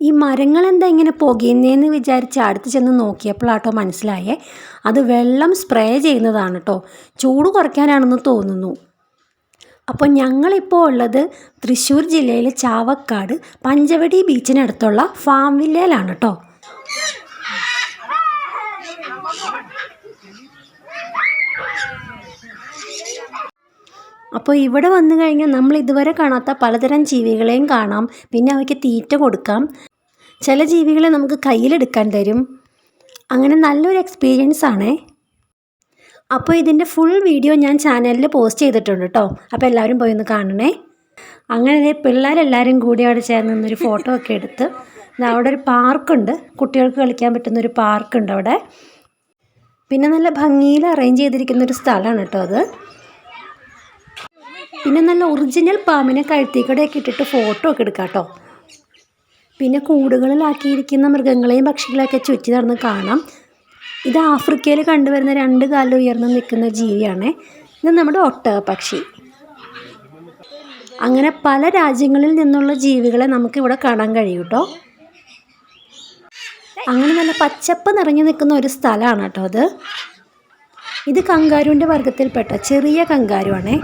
ഈ മരങ്ങൾ എന്താ ഇങ്ങനെ പുകയുന്നതെന്ന് വിചാരിച്ച് അടുത്ത് ചെന്ന് നോക്കിയപ്പോഴാട്ടോ മനസ്സിലായേ അത് വെള്ളം സ്പ്രേ ചെയ്യുന്നതാണ് കേട്ടോ. ചൂട് കുറയ്ക്കാനാണെന്ന് തോന്നുന്നു. അപ്പോൾ ഞങ്ങളിപ്പോൾ ഉള്ളത് തൃശ്ശൂർ ജില്ലയിലെ ചാവക്കാട് പഞ്ചവടി ബീച്ചിനടുത്തുള്ള ഫാം വില്ലയിലാണ് കേട്ടോ. അപ്പോൾ ഇവിടെ വന്നു കഴിഞ്ഞാൽ നമ്മൾ ഇതുവരെ കാണാത്ത പലതരം ജീവികളെയും കാണാം. പിന്നെ അവയ്ക്ക് തീറ്റ കൊടുക്കാം. ചില ജീവികളെ നമുക്ക് കയ്യിലെടുക്കാൻ തരും. അങ്ങനെ നല്ലൊരു എക്സ്പീരിയൻസ് ആണേ. അപ്പോൾ ഇതിൻ്റെ ഫുൾ വീഡിയോ ഞാൻ ചാനലിൽ പോസ്റ്റ് ചെയ്തിട്ടുണ്ട് കേട്ടോ. അപ്പോൾ എല്ലാവരും പോയി ഒന്ന് കാണണേ. അങ്ങനെ പിള്ളേരെല്ലാവരും കൂടി അവിടെ ചേർന്ന് നിന്നൊരു ഫോട്ടോ ഒക്കെ എടുത്ത് അവിടെ ഒരു പാർക്കുണ്ട്, കുട്ടികൾക്ക് കളിക്കാൻ പറ്റുന്നൊരു പാർക്കുണ്ട് അവിടെ. പിന്നെ നല്ല ഭംഗിയിൽ അറേഞ്ച് ചെയ്തിരിക്കുന്നൊരു സ്ഥലമാണ് കേട്ടോ അത്. പിന്നെ നല്ല ഒറിജിനൽ പാമ്പിനെ കഴുത്തിക്കൂടെയൊക്കെ ഇട്ടിട്ട് ഫോട്ടോ ഒക്കെ എടുക്കാം കേട്ടോ. പിന്നെ കൂടുകളിലാക്കിയിരിക്കുന്ന മൃഗങ്ങളെയും പക്ഷികളെയൊക്കെ ചുറ്റി നടന്ന് കാണാം. ഇത് ആഫ്രിക്കയിൽ കണ്ടുവരുന്ന 2 കാലിൽ ഉയർന്ന് നിൽക്കുന്ന ജീവിയാണ്. ഇത് നമ്മുടെ ഒട്ടകപ്പക്ഷി. അങ്ങനെ പല രാജ്യങ്ങളിൽ നിന്നുള്ള ജീവികളെ നമുക്കിവിടെ കാണാൻ കഴിയും കേട്ടോ. അങ്ങനെ നല്ല പച്ചപ്പ് നിറഞ്ഞു നിൽക്കുന്ന ഒരു സ്ഥലമാണ് കേട്ടോ അത്. ഇത് കങ്കാരുവിൻ്റെ വർഗ്ഗത്തിൽപ്പെട്ട ചെറിയ കങ്കാരുവാണേ.